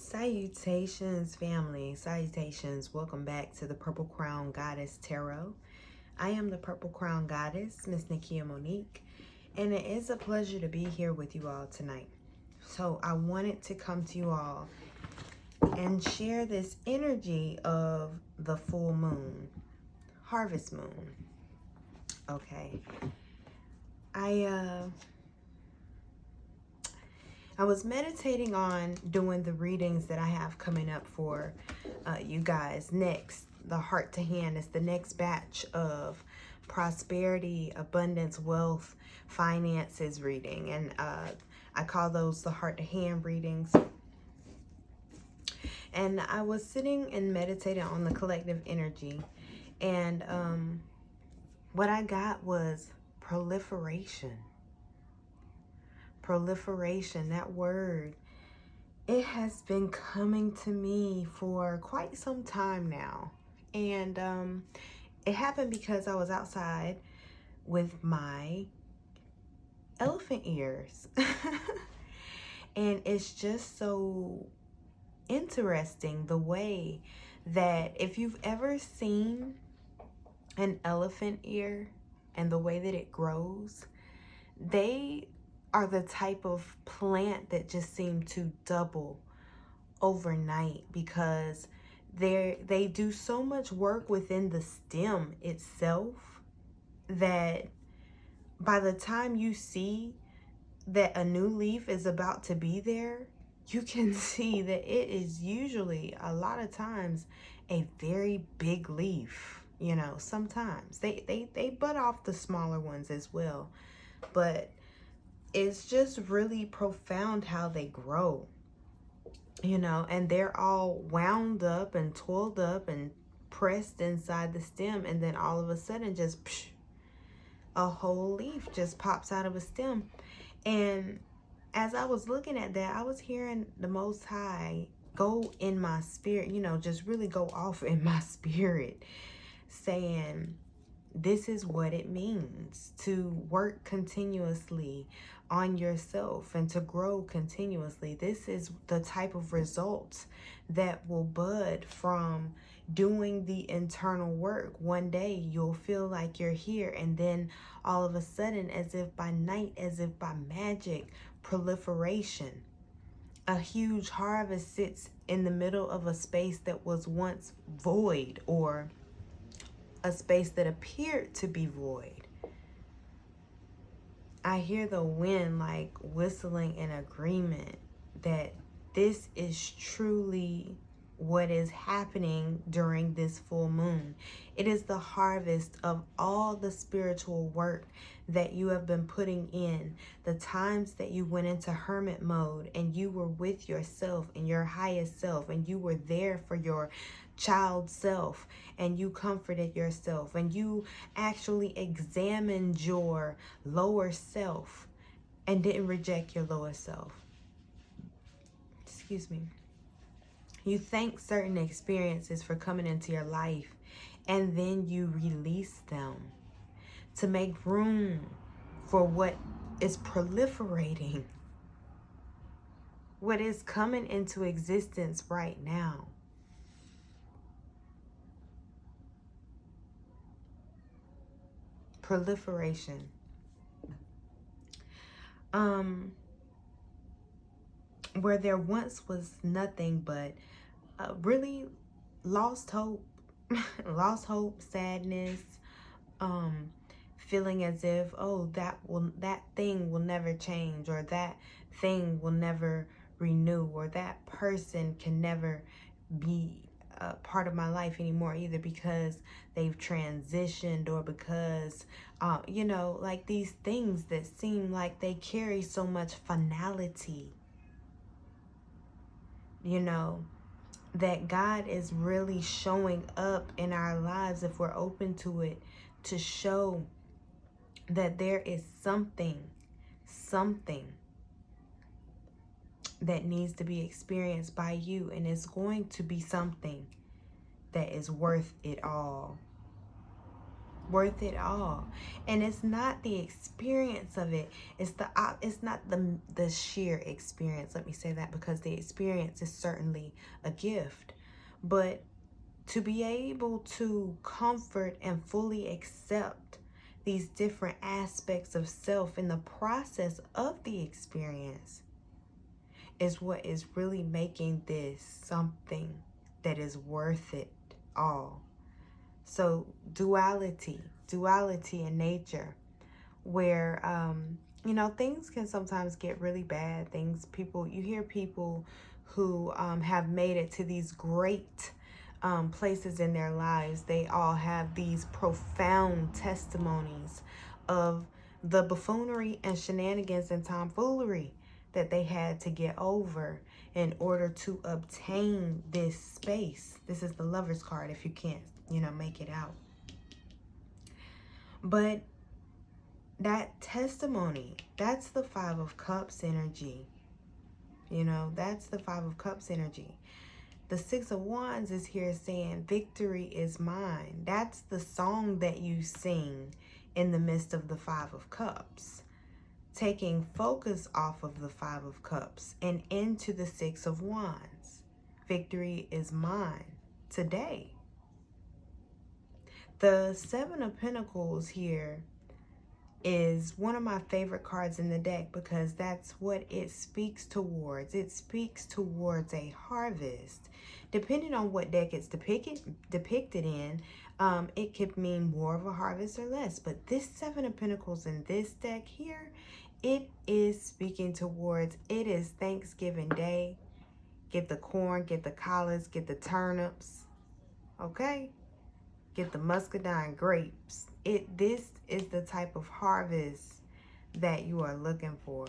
Salutations family, salutations. Welcome back to the Purple Crown Goddess Tarot. I am the Purple Crown Goddess, Miss Nakia Monique, and it is a pleasure to be here with you all tonight. So I wanted to come to you all and share this energy of the full moon, harvest moon. Okay. I was meditating on doing the readings that I have coming up for you guys next. The heart to hand is the next batch of prosperity, abundance, wealth, finances reading. And I call those the heart to hand readings. And I was sitting and meditating on the collective energy. And what I got was proliferation. Proliferation, that word, it has been coming to me for quite some time now. And it happened because I was outside with my elephant ears. And it's just so interesting the way that if you've ever seen an elephant ear and the way that it grows, they are the type of plant that just seem to double overnight because they do so much work within the stem itself that by the time you see that a new leaf is about to be there, you can see that it is usually a lot of times a very big leaf. You know, sometimes they butt off the smaller ones as well, but it's just really profound how they grow, you know, and they're all wound up and toiled up and pressed inside the stem, and then all of a sudden just a whole leaf just pops out of a stem. And as I was looking at that, I was hearing the Most High go in my spirit, you know, just really go off in my spirit, saying, this is what it means to work continuously on yourself and to grow continuously. This is the type of results that will bud from doing the internal work. One day you'll feel like you're here, and then all of a sudden, as if by night, as if by magic, proliferation. A huge harvest sits in the middle of a space that was once void, or a space that appeared to be void. I hear the wind like whistling in agreement that this is truly what is happening during this full moon. It is the harvest of all the spiritual work that you have been putting in, the times that you went into hermit mode and you were with yourself and your highest self, and you were there for your child self, and you comforted yourself, and you actually examined your lower self and didn't reject your lower self. Excuse me. You thank certain experiences for coming into your life, and then you release them to make room for what is proliferating, what is coming into existence right now. Proliferation. Where there once was nothing but really lost hope, sadness, feeling as if, oh, that thing will never change, or that thing will never renew, or that person can never be a part of my life anymore, either because they've transitioned or because you know, like these things that seem like they carry so much finality, you know, that God is really showing up in our lives if we're open to it, to show that there is something that needs to be experienced by you, and it's going to be something that is worth it all. Worth it all. And it's not the experience of it. It's not the sheer experience. Let me say that, because the experience is certainly a gift. But to be able to comfort and fully accept these different aspects of self in the process of the experience is what is really making this something that is worth it all. So duality in nature, where you know, things can sometimes get really bad. You hear people who have made it to these great places in their lives. They all have these profound testimonies of the buffoonery and shenanigans and tomfoolery that they had to get over in order to obtain this space. This is the Lover's card, if you can't, you know, make it out. But that testimony, that's the Five of Cups energy. You know, that's the Five of Cups energy. The Six of Wands is here saying, victory is mine. That's the song that you sing in the midst of the Five of Cups. Taking focus off of the Five of Cups and into the Six of Wands. Victory is mine today. The Seven of Pentacles here is one of my favorite cards in the deck, because that's what it speaks towards. It speaks towards a harvest. Depending on what deck it's depicted in, it could mean more of a harvest or less. But this Seven of Pentacles in this deck here, it is speaking towards, it is Thanksgiving Day. Get the corn, get the collards, get the turnips, okay? Get the muscadine grapes. This is the type of harvest that you are looking for,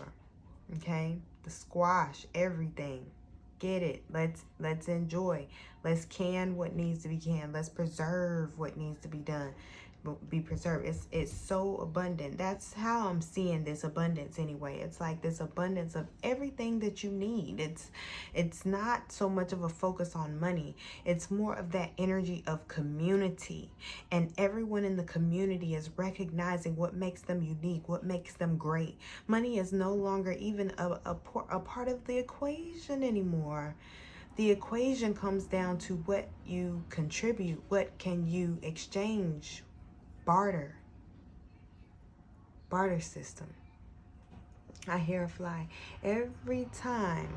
okay? The squash, everything. Get it. Let's enjoy. Let's can what needs to be canned. Let's preserve what needs to be done. Be preserved. It's so abundant. That's how I'm seeing this abundance anyway. It's like this abundance of everything that you need. It's not so much of a focus on money. It's more of that energy of community, and everyone in the community is recognizing what makes them unique, what makes them great. Money is no longer even a part of the equation anymore. The equation comes down to what you contribute, what can you exchange. Barter system. I hear a fly. Every time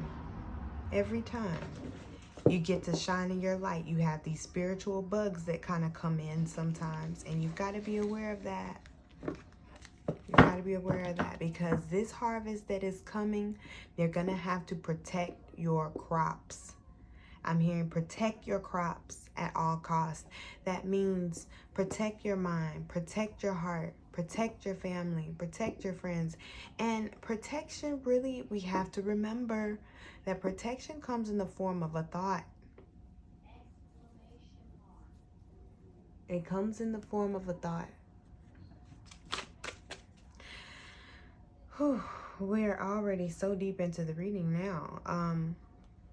you get to shine in your light, you have these spiritual bugs that kind of come in sometimes, and you've got to be aware of that. You've got to be aware of that, because this harvest that is coming, they're going to have to protect your crops. I'm hearing protect your crops at all costs. That means protect your mind, protect your heart, protect your family, protect your friends. And protection, really, we have to remember that protection comes in the form of a thought. It comes in the form of a thought. Whew, we're already so deep into the reading now.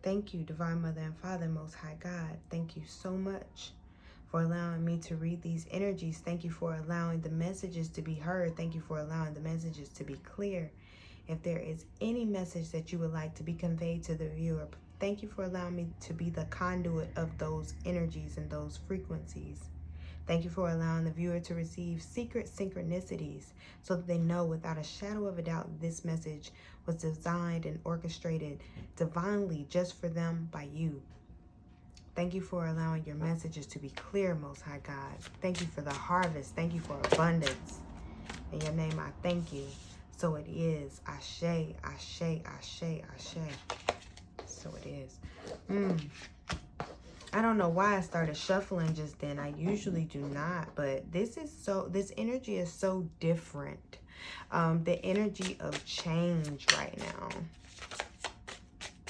Thank you, Divine Mother and Father, Most High God. Thank you so much for allowing me to read these energies. Thank you for allowing the messages to be heard. Thank you for allowing the messages to be clear. If there is any message that you would like to be conveyed to the viewer, thank you for allowing me to be the conduit of those energies and those frequencies. Thank you for allowing the viewer to receive secret synchronicities so that they know without a shadow of a doubt this message was designed and orchestrated divinely just for them by you. Thank you for allowing your messages to be clear, Most High God. Thank you for the harvest. Thank you for abundance. In your name, I thank you. So it is. Ashe, ashe, ashe, ashe. So it is. I don't know why I started shuffling just then. I usually do not, but this energy is so different. The energy of change right now.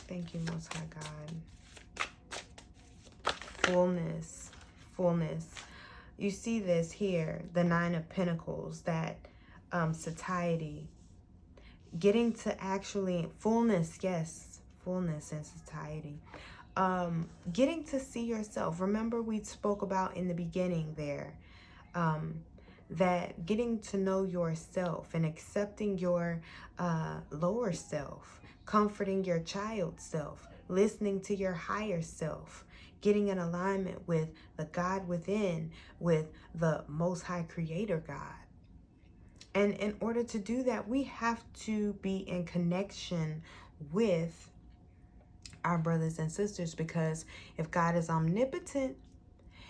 Thank you, Most High God. Fullness. You see this here, the Nine of Pentacles, that satiety. Getting to actually, fullness, yes, fullness and satiety. Getting to see yourself. Remember we spoke about in the beginning there, that getting to know yourself and accepting your lower self, comforting your child self, listening to your higher self, getting in alignment with the God within, with the Most High Creator God. And in order to do that, we have to be in connection with our brothers and sisters, because if God is omnipotent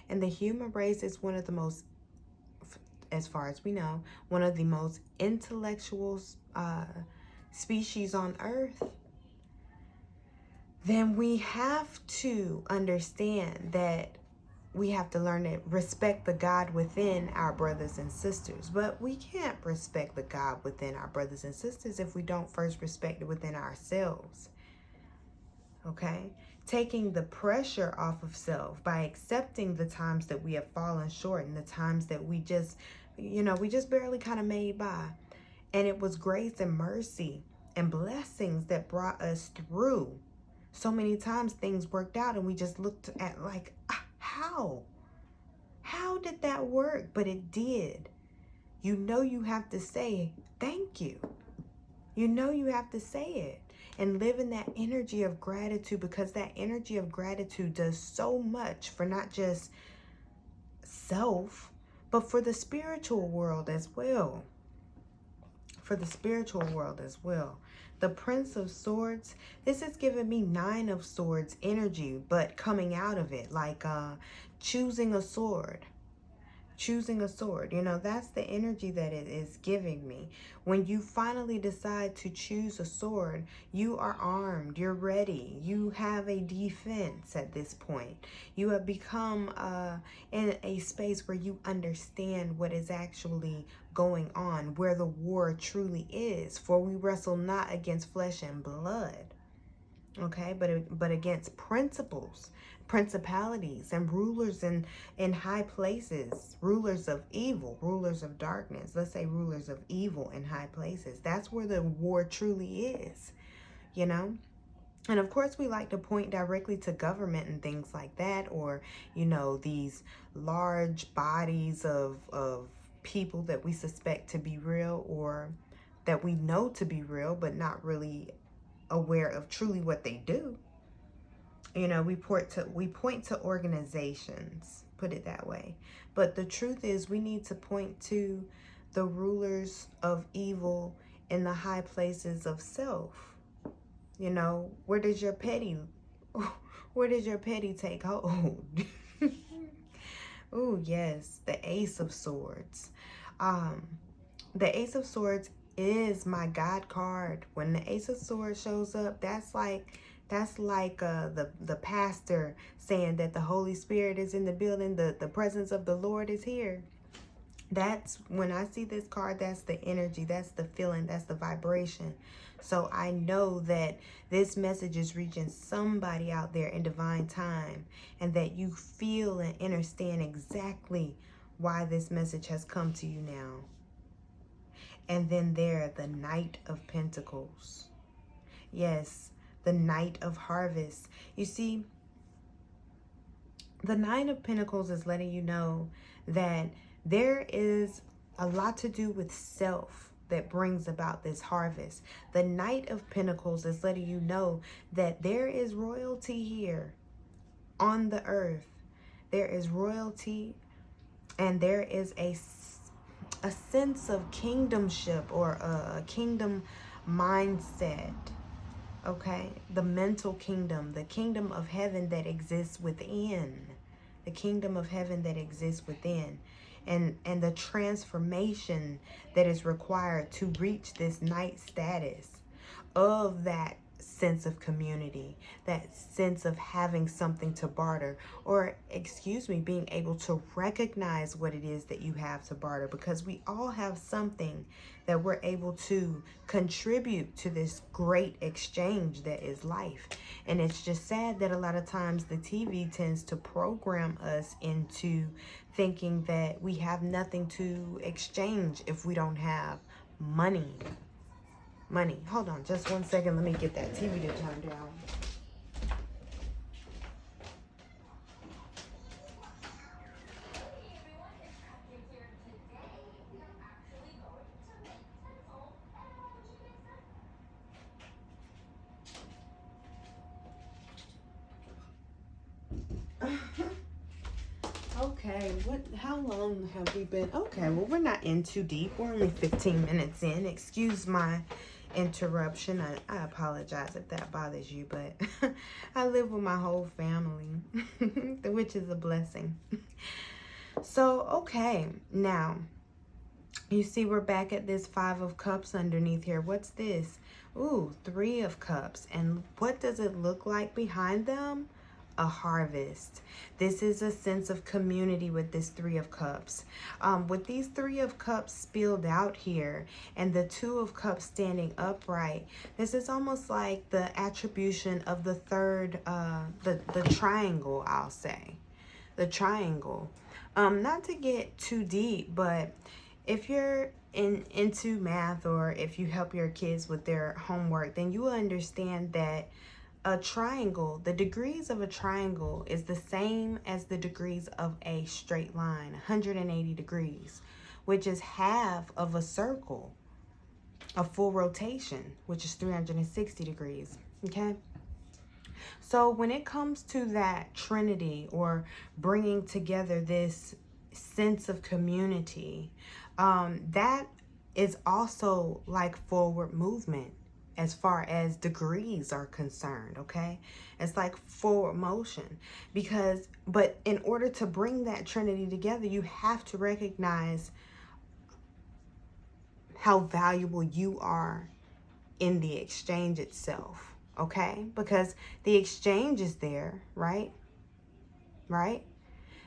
and the human race is one of the most, as far as we know, one of the most intellectual species on earth, then we have to understand that we have to learn to respect the God within our brothers and sisters. But we can't respect the God within our brothers and sisters if we don't first respect it within ourselves. Okay? Taking the pressure off of self by accepting the times that we have fallen short and the times that we just, we just barely kind of made by. And it was grace and mercy and blessings that brought us through. So many times things worked out and we just looked at like, how? How did that work? But it did. You have to say thank you. You have to say it and live in that energy of gratitude, because that energy of gratitude does so much for not just self, but for the spiritual world as well. For the spiritual world as well. The Prince of Swords, this is giving me 9 of Swords energy, but coming out of it, like choosing a sword. Choosing a sword, that's the energy that it is giving me. When you finally decide to choose a sword, you are armed, you're ready, you have a defense at this point. You have become in a space where you understand what is actually going on, where the war truly is. For we wrestle not against flesh and blood, okay, but against principalities and rulers in high places, rulers of evil, rulers of darkness. Let's say rulers of evil in high places. That's where the war truly is, And of course, we like to point directly to government and things like that, or, these large bodies of people that we suspect to be real, or that we know to be real, but not really aware of truly what they do. We point to organizations, put it that way. But the truth is, we need to point to the rulers of evil in the high places of self. Where does your petty take hold? Oh, yes, the Ace of Swords. The Ace of Swords is my God card. When the Ace of Swords shows up, that's like the pastor saying that the Holy Spirit is in the building, the presence of the Lord is here. That's when I see this card, that's the energy, that's the feeling, that's the vibration. So I know that this message is reaching somebody out there in divine time, and that you feel and understand exactly why this message has come to you now. And then the Knight of Pentacles. Yes, the Knight of Harvest. You see, the Knight of Pentacles is letting you know that there is a lot to do with self that brings about this harvest. The Knight of Pentacles is letting you know that there is royalty here on the earth. There is royalty, and there is a sense of kingdomship, or a kingdom mindset. Okay, the mental kingdom, the kingdom of heaven that exists within, the kingdom of heaven that exists within, and the transformation that is required to reach this knight status, of that sense of community, that sense of having something to barter, or being able to recognize what it is that you have to barter, because we all have something that we're able to contribute to this great exchange that is life. And it's just sad that a lot of times the TV tends to program us into thinking that we have nothing to exchange if we don't have money. Hold on just one second. Let me get that TV to turn down. Okay, how long have we been? Okay, well, we're not in too deep. We're only 15 minutes in. Excuse my interruption. I apologize if that bothers you, but I live with my whole family, which is a blessing. So, okay, now, you see we're back at this 5 of Cups underneath here. What's this? Ooh, 3 of Cups. And what does it look like behind them? A harvest. This is a sense of community with this 3 of Cups. With these 3 of Cups spilled out here and the 2 of Cups standing upright, this is almost like the attribution of the third, the triangle, I'll say. The triangle. Not to get too deep, but if you're into math, or if you help your kids with their homework, then you will understand that a triangle, the degrees of a triangle is the same as the degrees of a straight line, 180 degrees, which is half of a circle, a full rotation, which is 360 degrees, okay? So when it comes to that trinity, or bringing together this sense of community, that is also like forward movement as far as degrees are concerned, okay? It's like forward motion, but in order to bring that trinity together, you have to recognize how valuable you are in the exchange itself, okay? Because the exchange is there, right? Right?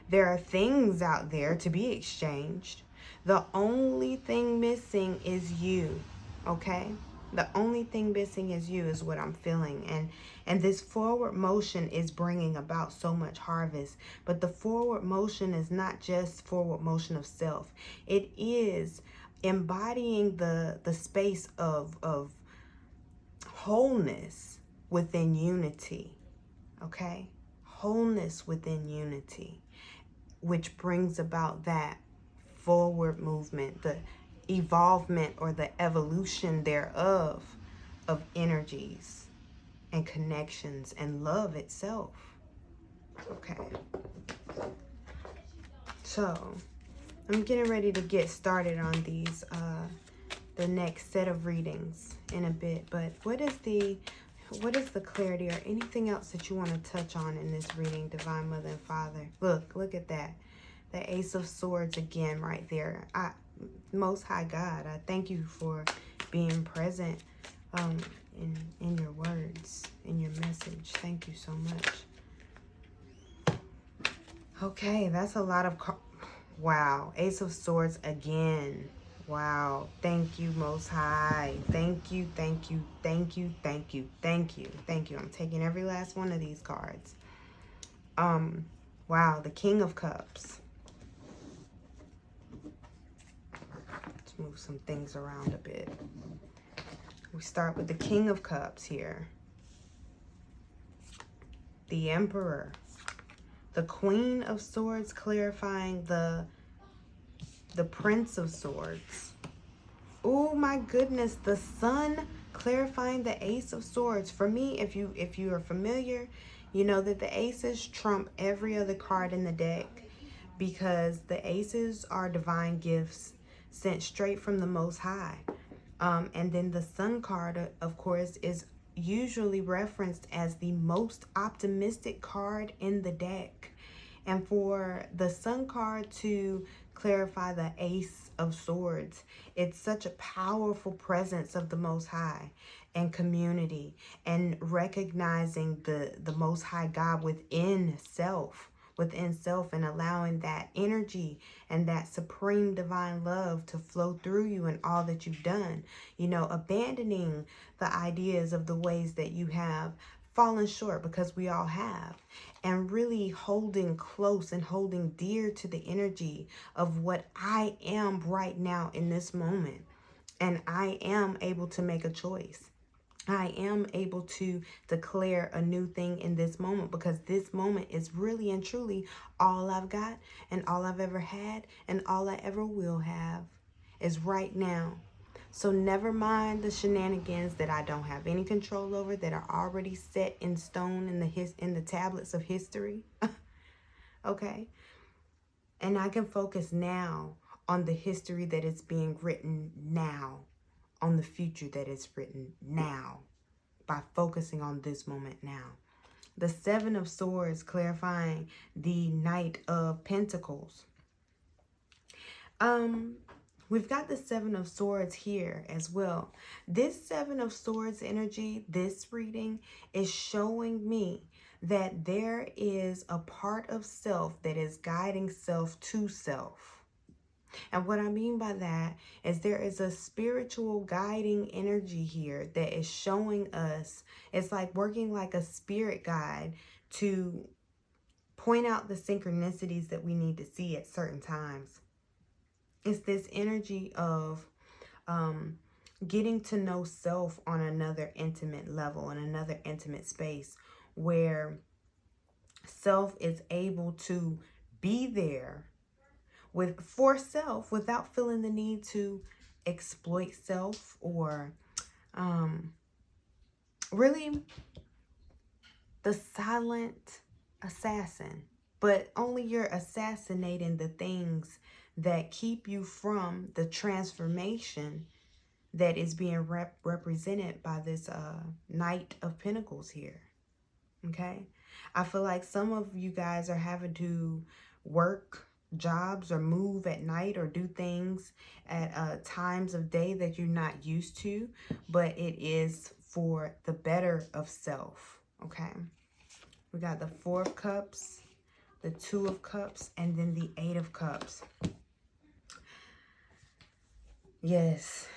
There are things out there to be exchanged. The only thing missing is you, okay? The only thing missing is you, is what I'm feeling. And this forward motion is bringing about so much harvest. But the forward motion is not just forward motion of self. It is embodying the space of wholeness within unity, okay? Wholeness within unity, which brings about that forward movement, the evolvement or the evolution thereof of energies and connections and love itself. Okay. So I'm getting ready to get started on these the next set of readings in a bit, but what is the clarity or anything else that you want to touch on in this reading, Divine Mother and Father? Look at that. The Ace of Swords again right there. Most High God, I thank you for being present in your words, in your message. Thank you so much. Okay, that's a lot of... Wow. Ace of Swords again. Wow. Thank you, Most High. Thank you, thank you, thank you, thank you, thank you, thank you. I'm taking every last one of these cards. Wow, the King of Cups. Let's move some things around a bit. We start with the King of Cups here. The Emperor. The Queen of Swords, clarifying the Prince of Swords. Oh my goodness, the Sun clarifying the Ace of Swords. For me, if you are familiar, you know that the aces trump every other card in the deck, because the aces are divine gifts sent straight from the Most High. And then the Sun card, of course, is usually referenced as the most optimistic card in the deck. And for the Sun card to clarify the Ace of Swords, it's such a powerful presence of the Most High and community, and recognizing the Most High God within self, and allowing that energy and that supreme divine love to flow through you in all that you've done. You know, abandoning the ideas of the ways that you have fallen short, because we all have, and really holding close and holding dear to the energy of what I am right now in this moment. And I am able to make a choice. I am able to declare a new thing in this moment, because this moment is really and truly all I've got, and all I've ever had, and all I ever will have is right now. So never mind the shenanigans that I don't have any control over, that are already set in stone in the tablets of history. Okay? And I can focus now on the history that is being written now, on the future that is written now, by focusing on this moment now. The Seven of Swords, clarifying the Knight of Pentacles. We've got the Seven of Swords here as well. This Seven of Swords energy, this reading, is showing me that there is a part of self that is guiding self to self. And what I mean by that is there is a spiritual guiding energy here that is showing us, it's like working like a spirit guide to point out the synchronicities that we need to see at certain times. It's this energy of getting to know self on another intimate level, in another intimate space, where self is able to be there for self without feeling the need to exploit self or really the silent assassin. But only you're assassinating the things that keep you from the transformation that is being represented by this Knight of Pentacles here. Okay? I feel like some of you guys are having to work jobs or move at night or do things at times of day that you're not used to, but it is for the better of self. Okay? We got the Four of Cups, the Two of Cups, and then the Eight of Cups. Yes,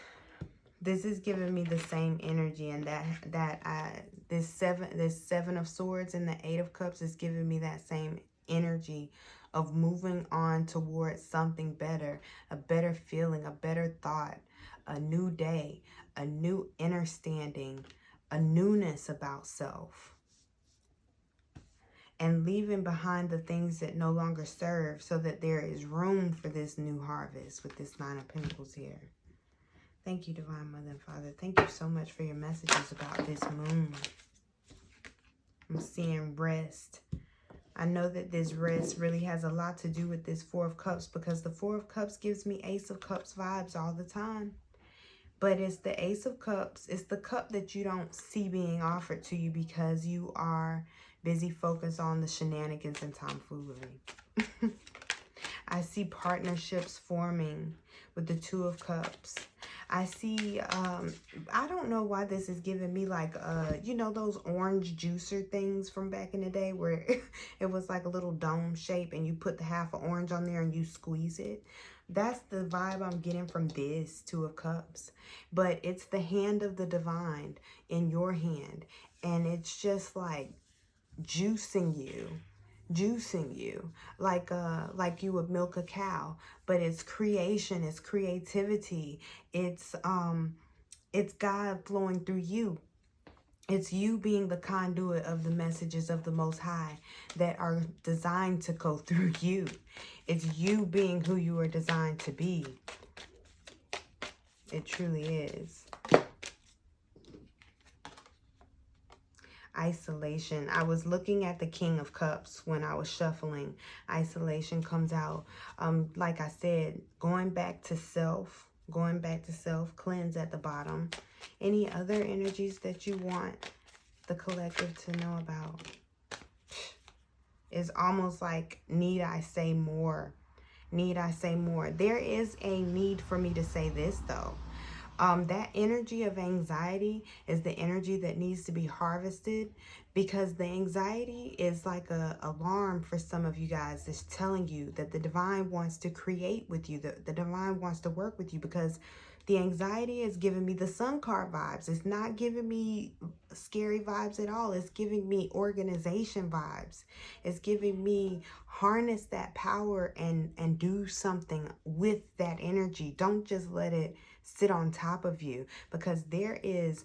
this is giving me the same energy, and this seven of Swords and the Eight of Cups is giving me that same energy of moving on towards something better, a better feeling, a better thought, a new day, a new understanding, a newness about self. And leaving behind the things that no longer serve so that there is room for this new harvest with this Nine of Pentacles here. Thank you, Divine Mother and Father. Thank you so much for your messages about this moon. I'm seeing rest. I know that this rest really has a lot to do with this Four of Cups, because the Four of Cups gives me Ace of Cups vibes all the time. But it's the Ace of Cups. It's the cup that you don't see being offered to you because you are busy focused on the shenanigans and tomfoolery. I see partnerships forming with the Two of Cups. I see, I don't know why this is giving me like, you know, those orange juicer things from back in the day where it was like a little dome shape and you put the half of orange on there and you squeeze it. That's the vibe I'm getting from this Two of Cups. But it's the hand of the divine in your hand. And it's just like juicing you like you would milk a cow. But it's creation, it's creativity, it's God flowing through you. It's you being the conduit of the messages of the Most High that are designed to go through you. It's you being who you are designed to be. It truly is. Isolation. I was looking at the King of Cups when I was shuffling. Isolation comes out. Like I said, going back to self. Cleanse at the bottom. Any other energies that you want the collective to know about? It's almost like, need I say more? Need I say more? There is a need for me to say this though. That energy of anxiety is the energy that needs to be harvested, because the anxiety is like a alarm for some of you guys that's telling you that the divine wants to create with you, the divine wants to work with you, because the anxiety is giving me the Sun card vibes. It's not giving me scary vibes at all. It's giving me organization vibes. It's giving me harness that power and do something with that energy. Don't just let it sit on top of you, because there is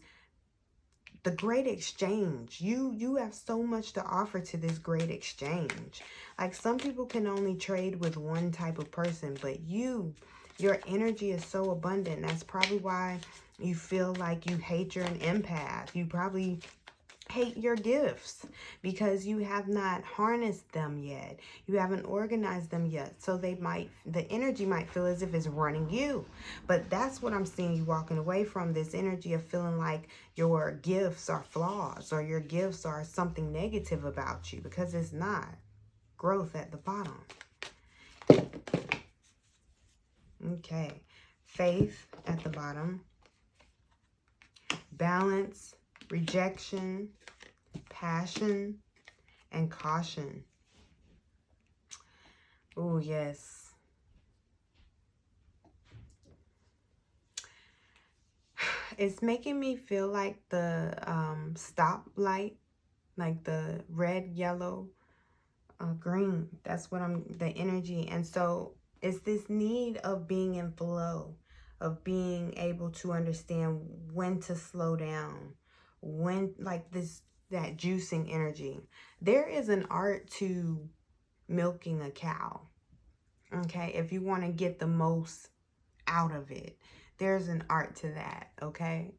the great exchange. You have so much to offer to this great exchange. Like, some people can only trade with one type of person, but your energy is so abundant. That's probably why you feel like you hate you're an empath. You probably hate your gifts because you have not harnessed them yet. You haven't organized them yet. So the energy might feel as if it's running you. But that's what I'm seeing you walking away from, this energy of feeling like your gifts are flaws or your gifts are something negative about you, because it's not. Growth at the bottom. Okay. Faith at the bottom. Balance, rejection, passion, and caution. Oh, yes. It's making me feel like the stoplight, like the red, yellow, green. That's what the energy. And so it's this need of being in flow, of being able to understand when to slow down, when, like that juicing energy. There is an art to milking a cow. Okay, if you want to get the most out of it, there's an art to that. Okay.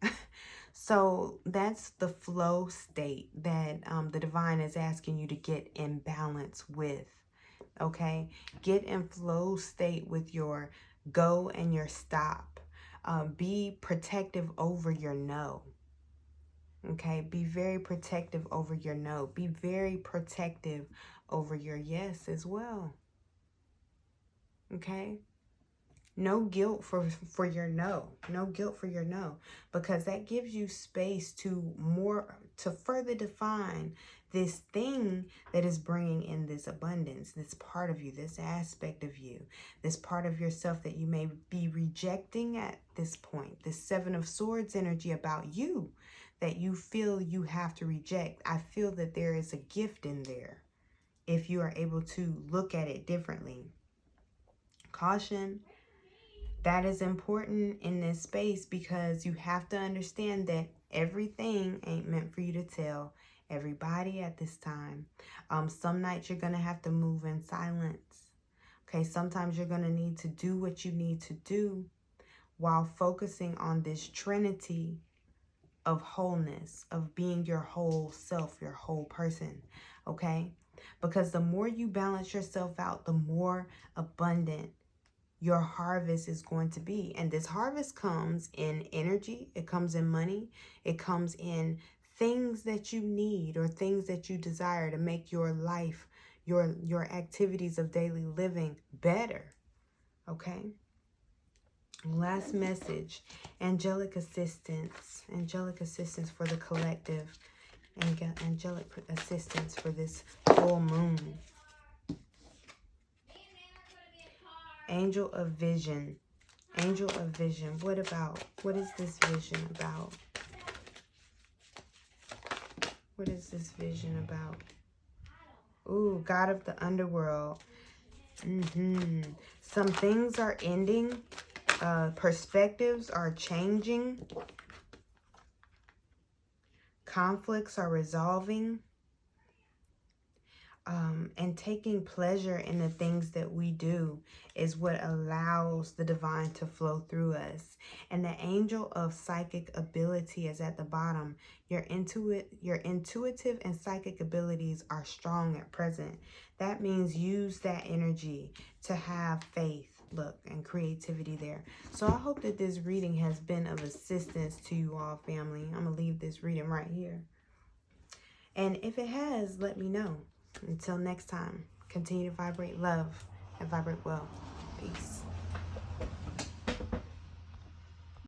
So that's the flow state that the divine is asking you to get in balance with. Okay, get in flow state with your go and your stop. Be protective over your no. Okay, be very protective over your no. Be very protective over your yes as well. Okay, no guilt for your no. No guilt for your no, because that gives you space to further define this thing that is bringing in this abundance, this part of you, this aspect of you, this part of yourself that you may be rejecting at this point. This Seven of Swords energy about you that you feel you have to reject. I feel that there is a gift in there if you are able to look at it differently. Caution. That is important in this space, because you have to understand that everything ain't meant for you to tell everybody at this time. Some nights you're going to have to move in silence. Okay, sometimes you're going to need to do what you need to do while focusing on this trinity of wholeness, of being your whole self, your whole person. Okay, because the more you balance yourself out, the more abundant your harvest is going to be. And this harvest comes in energy, it comes in money, it comes in things that you need or things that you desire to make your life, your activities of daily living better. Okay, last message, angelic assistance for the collective, angelic assistance for this full moon. Angel of vision. Angel of vision. What is this vision about? What is this vision about? Ooh, God of the underworld. Some things are ending. Perspectives are changing. Conflicts are resolving. And taking pleasure in the things that we do is what allows the divine to flow through us. And the angel of psychic ability is at the bottom. Your intuitive and psychic abilities are strong at present. That means use that energy to have faith, look, and creativity there. So I hope that this reading has been of assistance to you all, family. I'm going to leave this reading right here. And if it has, let me know. Until next time, continue to vibrate love and vibrate well. Peace.